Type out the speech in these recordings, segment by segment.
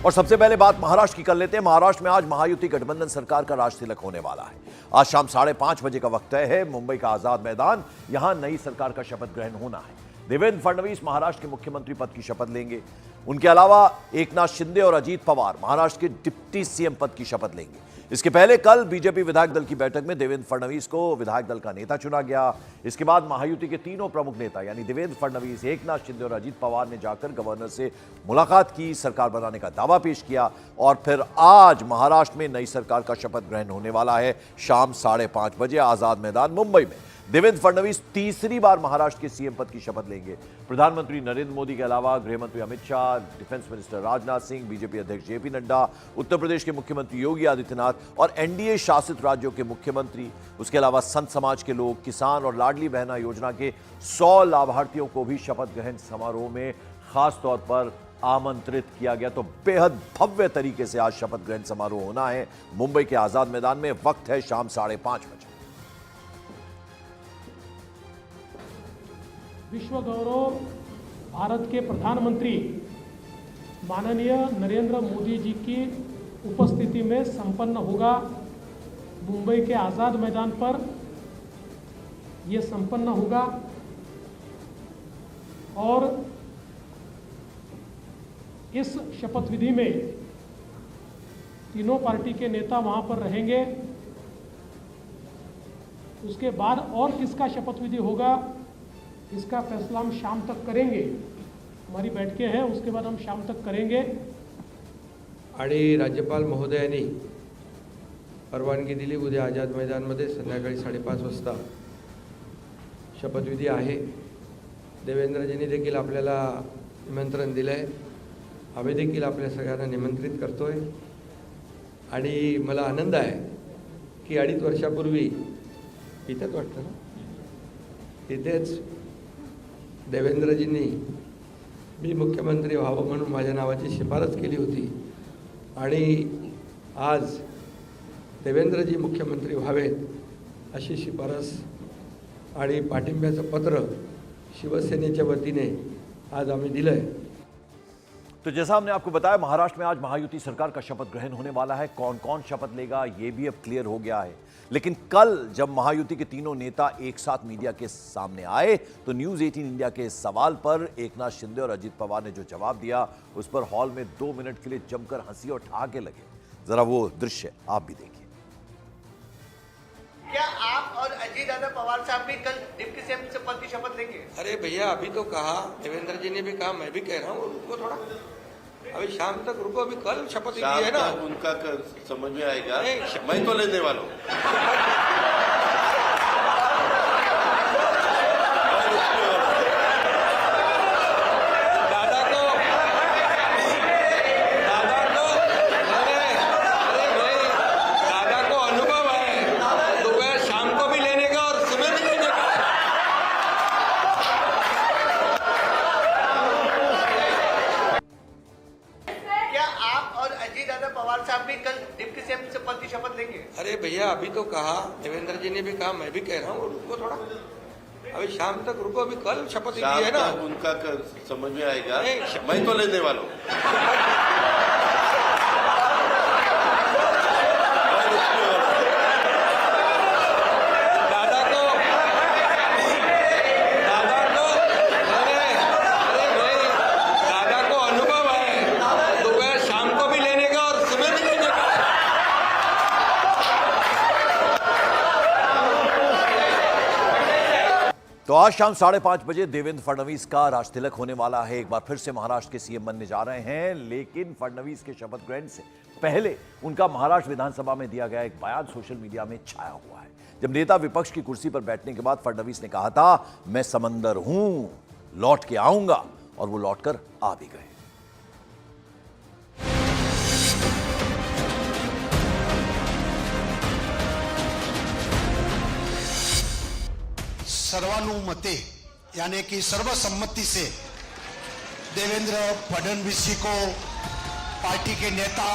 और सबसे पहले बात महाराष्ट्र की कर लेते हैं। महाराष्ट्र में आज महायुति गठबंधन सरकार का राज तिलक होने वाला है। आज शाम 5:30 बजे का वक्त तय है। मुंबई का आजाद मैदान, यहां नई सरकार का शपथ ग्रहण होना है। देवेंद्र फडणवीस महाराष्ट्र के मुख्यमंत्री पद की शपथ लेंगे। उनके अलावा एकनाथ शिंदे और अजीत पवार महाराष्ट्र के डिप्टी सीएम पद की शपथ लेंगे। इसके पहले कल बीजेपी विधायक दल की बैठक में देवेंद्र फडणवीस को विधायक दल का नेता चुना गया। इसके बाद महायुति के तीनों प्रमुख नेता यानी देवेंद्र फडणवीस, एकनाथ शिंदे और अजीत पवार ने जाकर गवर्नर से मुलाकात की, सरकार बनाने का दावा पेश किया और फिर आज महाराष्ट्र में नई सरकार का शपथ ग्रहण होने वाला है। शाम 5:30 बजे आजाद मैदान मुंबई में देवेंद्र फडणवीस तीसरी बार महाराष्ट्र के सीएम पद की शपथ लेंगे। प्रधानमंत्री नरेंद्र मोदी के अलावा गृहमंत्री Amit Shah, defence minister Rajnath Singh, BJP अध्यक्ष जेपी नड्डा, उत्तर प्रदेश के मुख्यमंत्री योगी आदित्यनाथ और एनडीए शासित राज्यों के मुख्यमंत्री, उसके अलावा संत समाज के लोग, किसान और लाडली बहना योजना के 100 लाभार्थियों को भी शपथ ग्रहण समारोह में खास तौर पर आमंत्रित किया गया। तो बेहद भव्य तरीके से आज शपथ ग्रहण समारोह होना है मुंबई के आजाद मैदान में। वक्त है शाम 5:30 बजे। विश्व गौरव भारत के प्रधानमंत्री माननीय नरेंद्र मोदी जी की उपस्थिति में संपन्न होगा। मुंबई के आज़ाद मैदान पर यह संपन्न होगा और इस शपथ विधि में तीनों पार्टी के नेता वहां पर रहेंगे। उसके बाद और किसका शपथ विधि होगा इसका फैसला हम शाम तक करेंगे। हमारी बैठकें हैं, उसके बाद हम शाम तक करेंगे। आणि राज्यपाल महोदयांनी परवानगी दिली। उद्या आझाद मैदानमध्ये संध्याकाळी 5:30 वाजता शपथविधी आहे। देवेंद्रजींनी देखील आपल्याला निमंत्रण दिलंय। आम्ही देखील आपल्या सगळ्यांना निमंत्रित करतोय आणि मला आनंद आहे की 2.5 वर्षापूर्वी इथेच वाटतं ना, इथेच देवेंद्रजींनी मी मुख्यमंत्री व्हावं म्हणून माझ्या नावाची शिफारस केली होती आणि आज देवेंद्रजी मुख्यमंत्री व्हावेत अशी शिफारस आणि पाठिंब्याचं पत्र शिवसेनेच्या वतीने आज आम्ही दिलंय। तो जैसा हमने आपको बताया, महाराष्ट्र में आज महायुति सरकार का शपथ ग्रहण होने वाला है। कौन कौन शपथ लेगा ये भी अब क्लियर हो गया है। लेकिन कल जब महायुति के तीनों नेता एक साथ मीडिया के सामने आए तो न्यूज़ 18 इंडिया के सवाल पर एकनाथ शिंदे और अजीत पवार ने जो जवाब दिया उस पर हॉल में 2 मिनट के लिए जमकर हंसी और ठहाके लगे। जरा वो दृश्य आप भी देखिए। क्या आप और अजीत दादा पवार साहब भी कल डिप्टी सीएम पद की शपथ लेंगे? अरे भैया, अभी तो कहा, देवेंद्र जी ने भी कहा, मैं भी कह रहा हूँ, रुको थोड़ा, अभी शाम तक रुको। अभी कल शपथ ली है ना, उनका समझ में आएगा। मैं तो लेने वाला हूँ। अरे भैया, अभी तो कहा, देवेंद्र जी ने भी कहा, मैं भी कह रहा हूँ, रुको थोड़ा, अभी शाम तक रुको। अभी कल शपथ ली है ना, उनका समझ में आएगा। मैं तो लेने वाला हूँ। तो आज शाम 5:30 बजे देवेंद्र फडणवीस का राज तिलक होने वाला है। एक बार फिर से महाराष्ट्र के सीएम बनने जा रहे हैं। लेकिन फडणवीस के शपथ ग्रहण से पहले उनका महाराष्ट्र विधानसभा में दिया गया एक बयान सोशल मीडिया में छाया हुआ है। जब नेता विपक्ष की कुर्सी पर बैठने के बाद फडणवीस ने कहा था, मैं समंदर हूं, लौट के आऊंगा, और वो लौटकर आ भी गए। सर्वानुमते यानी कि सर्वसम्मति से देवेंद्र फडणवीस जी को पार्टी के नेता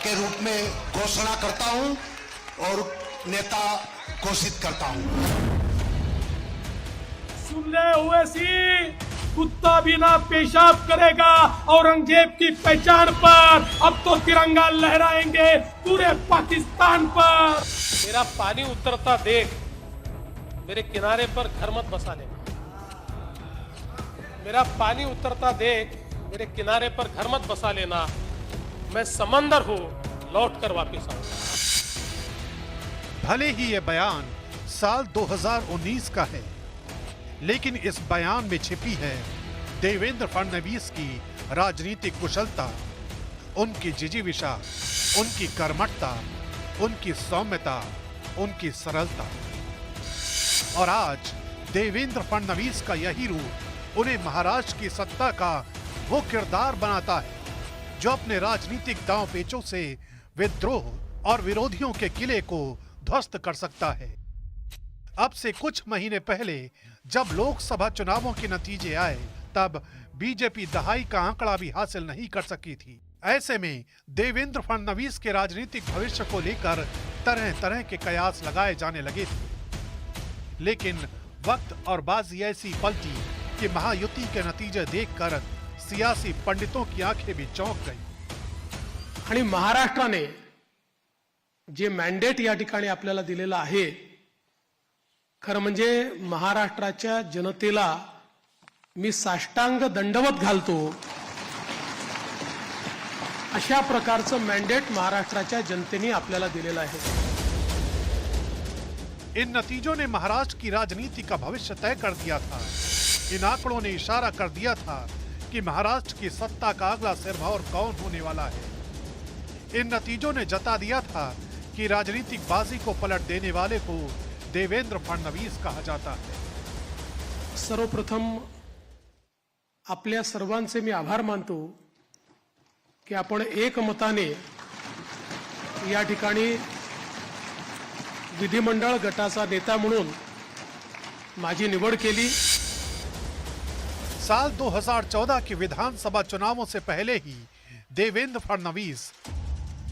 के रूप में घोषणा करता हूं और नेता घोषित करता हूं। सुन ले ओवैसी, कुत्ता भी ना पेशाब करेगा औरंगजेब की पहचान पर। अब तो तिरंगा लहराएंगे पूरे पाकिस्तान पर। मेरा पानी उतरता देख मेरे किनारे पर घर मत बसा लेना। मेरा पानी उतरता देख मेरे किनारे पर घर मत बसा लेना। मैं समंदर हूं, लौट कर वापिस आऊंगा। भले ही ये बयान साल 2019 का है, लेकिन इस बयान में छिपी है देवेंद्र फडणवीस की राजनीतिक कुशलता, उनकी जिजीविषा, उनकी कर्मठता, उनकी सौम्यता, उनकी सरलता। और आज देवेंद्र फडणवीस का यही रूप उन्हें महाराष्ट्र की सत्ता का वो किरदार बनाता है जो अपने राजनीतिक दांव पेचों से विद्रोह और विरोधियों के किले को ध्वस्त कर सकता है। अब से कुछ महीने पहले जब लोकसभा चुनावों के नतीजे आए, तब बीजेपी दहाई का आंकड़ा भी हासिल नहीं कर सकी थी। ऐसे में देवेंद्र फडणवीस के राजनीतिक भविष्य को लेकर तरह तरह के कयास लगाए जाने लगे थे, लेकिन वक्त और बाजी ऐसी पलटी कि महायुति के नतीजे देखकर सियासी पंडितों की आंखें भी चौंक गई। आणि महाराष्ट्राने जे मॅन्डेट या ठिकाणी आपल्याला दिलेलं आहे, खरं म्हणजे महाराष्ट्राच्या जनतेला मी साष्टांग दंडवत घालतो अशा प्रकारचं मॅन्डेट महाराष्ट्राच्या जनतेने आपल्याला दिलेलं आहे। इन नतीजों ने महाराष्ट्र की राजनीति का भविष्य तय कर दिया था। इन आंकड़ों ने इशारा कर दिया था कि महाराष्ट्र की सत्ता का अगला सिरमौर कौन होने वाला है। इन नतीजों ने जता दिया था कि राजनीतिक बाजी को पलट देने वाले को देवेंद्र फडणवीस कहा जाता है। सर्वप्रथम आपल्या सर्वांचे मी आभार मानतो की आपण एकमताने या ठिकाणी विधिमंडळ गटाचा नेता म्हणून माझी निवड केली। साल 2014 के विधानसभा चुनावों से पहले ही देवेंद्र फडणवीस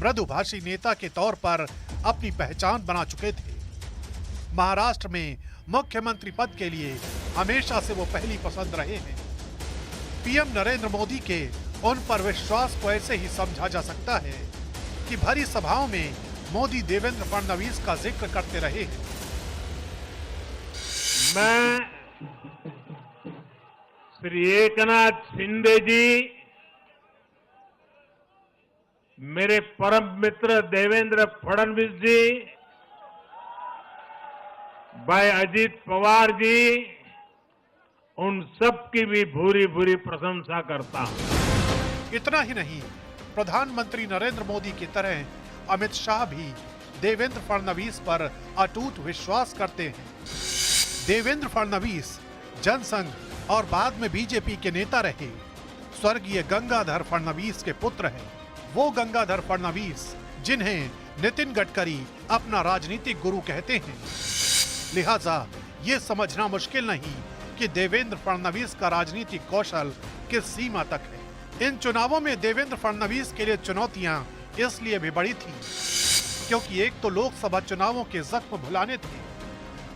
मृदुभाषी नेता के तौर पर अपनी पहचान बना चुके थे। महाराष्ट्र में मुख्यमंत्री पद के लिए हमेशा से वो पहली पसंद रहे हैं। पीएम नरेंद्र मोदी के उन पर विश्वास को ऐसे ही समझा जा सकता है कि भरी सभाओं में मोदी देवेंद्र फडणवीस का जिक्र करते रहे हैं। मैं श्री एकनाथ शिंदे जी, मेरे परम मित्र देवेंद्र फडणवीस जी, भाई अजित पवार जी, उन सब की भी भूरी भूरी प्रशंसा करता हूं। इतना ही नहीं, प्रधानमंत्री नरेंद्र मोदी की तरह अमित शाह भी देवेंद्र फडणवीस पर अटूट विश्वास करते हैं। देवेंद्र फडणवीस जनसंघ और बाद में बीजेपी के नेता रहे। स्वर्गीय गंगाधर फडणवीस के पुत्र हैं। वो गंगाधर फडणवीस जिन्हें नितिन गडकरी अपना राजनीतिक गुरु कहते हैं। लिहाजा ये समझना मुश्किल नहीं कि देवेंद्र फडणवीस का राजनीतिक कौशल किस सीमा तक है। इन चुनावों में देवेंद्र फडणवीस के लिए चुनौतियां इसलिए भी बड़ी थी क्योंकि एक तो लोकसभा चुनावों के जख्म भुलाने थे,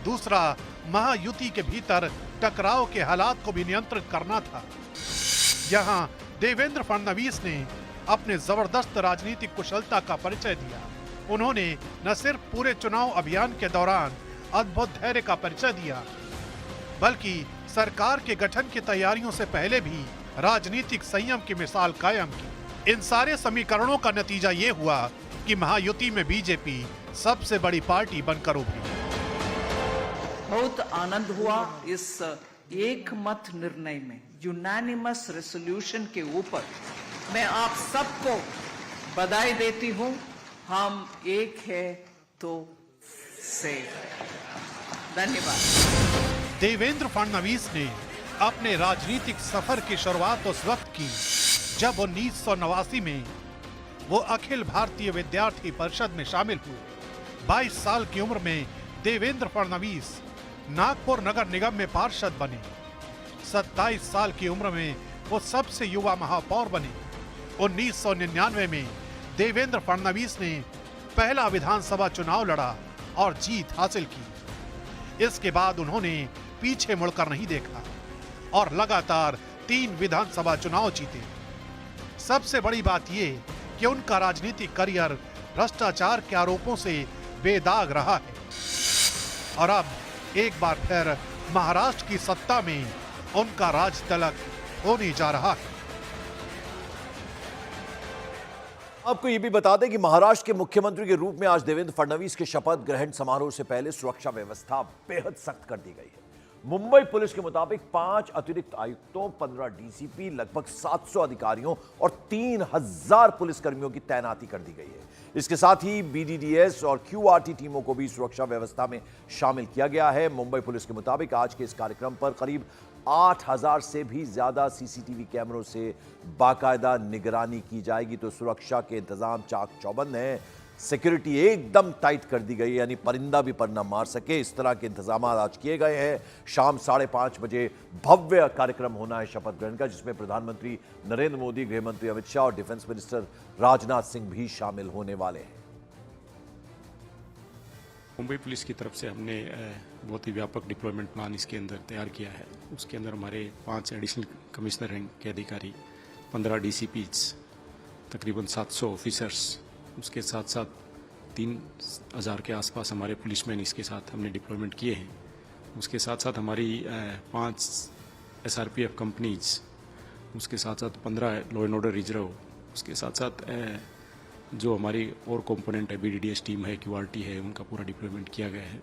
दूसरा महायुति के भीतर टकराव के हालात को भी नियंत्रित करना था। यहाँ देवेंद्र फडणवीस ने अपने जबरदस्त राजनीतिक कुशलता का परिचय दिया। उन्होंने न सिर्फ पूरे चुनाव अभियान के दौरान अद्भुत धैर्य का परिचय दिया, बल्कि सरकार के गठन की तैयारियों से पहले भी राजनीतिक संयम की मिसाल कायम की। इन सारे समीकरणों का नतीजा ये हुआ कि महायुति में बीजेपी सबसे बड़ी पार्टी बनकर उभरी। बहुत आनंद हुआ इस एक मत निर्णय में, यूनानिमस रेजोल्यूशन के ऊपर। मैं आप सबको बधाई देती हूं। हम एक है तो सेफ। धन्यवाद। देवेंद्र फडणवीस ने अपने राजनीतिक सफर की शुरुआत उस वक्त की जब 1989 में वो अखिल भारतीय विद्यार्थी परिषद में शामिल हुए। 22 साल की उम्र में देवेंद्र फडणवीस नागपुर नगर निगम में पार्षद बने। 27 साल की उम्र में वो सबसे युवा महापौर बने। 1999 में देवेंद्र फडणवीस ने पहला विधानसभा चुनाव लड़ा और जीत हासिल की। इसके बाद उन्होंने पीछे मुड़कर नहीं देखा और लगातार 3 विधानसभा चुनाव जीते। सबसे बड़ी बात ये कि उनका राजनीतिक करियर भ्रष्टाचार के आरोपों से बेदाग रहा है और अब एक बार फिर महाराष्ट्र की सत्ता में उनका राज तिलक होने जा रहा है। आपको ये भी बता दें कि महाराष्ट्र के मुख्यमंत्री के रूप में आज देवेंद्र फडणवीस के शपथ ग्रहण समारोह से पहले सुरक्षा व्यवस्था बेहद सख्त कर दी गई है। मुंबई पुलिस के मुताबिक 5 अतिरिक्त आयुक्तों, 15 डीसीपी, लगभग 700 अधिकारियों और 3000 पुलिसकर्मियों की तैनाती कर दी गई है। इसके साथ ही बीडीडीएस और क्यूआरटी टीमों को भी सुरक्षा व्यवस्था में शामिल किया गया है। मुंबई पुलिस के मुताबिक आज के इस कार्यक्रम पर करीब 8000 से भी ज्यादा सीसीटीवी कैमरों से बाकायदा निगरानी की जाएगी। तो सुरक्षा के इंतजाम चाक चौबंद हैं। सिक्योरिटी एकदम टाइट कर दी गई, यानी परिंदा भी पर न मार सके, इस तरह के इंतजाम आज किए गए हैं। शाम 5:30 बजे भव्य कार्यक्रम होना है शपथ ग्रहण का, जिसमें प्रधानमंत्री नरेंद्र मोदी, गृह मंत्री अमित शाह और डिफेंस मिनिस्टर राजनाथ सिंह भी शामिल होने वाले हैं। मुंबई पुलिस की तरफ से हमने बहुत ही व्यापक डिप्लॉयमेंट प्लान इसके अंदर तैयार किया है। उसके अंदर हमारे 5 एडिशनल कमिश्नर रैंक के अधिकारी, 15 डीसीपीज, तकरीबन 700 ऑफिसर्स, उसके साथ साथ 3000 के आसपास हमारे पुलिसमैन इसके साथ हमने डिप्लॉयमेंट किए हैं। उसके साथ साथ हमारी 5 SRPF कंपनीज, उसके साथ साथ 15 लॉ एंड ऑर्डर रिजर्व, उसके साथ साथ जो हमारी और कंपोनेंट है, बीडीडीएस टीम है, क्यूआरटी है, उनका पूरा डिप्लॉयमेंट किया गया है।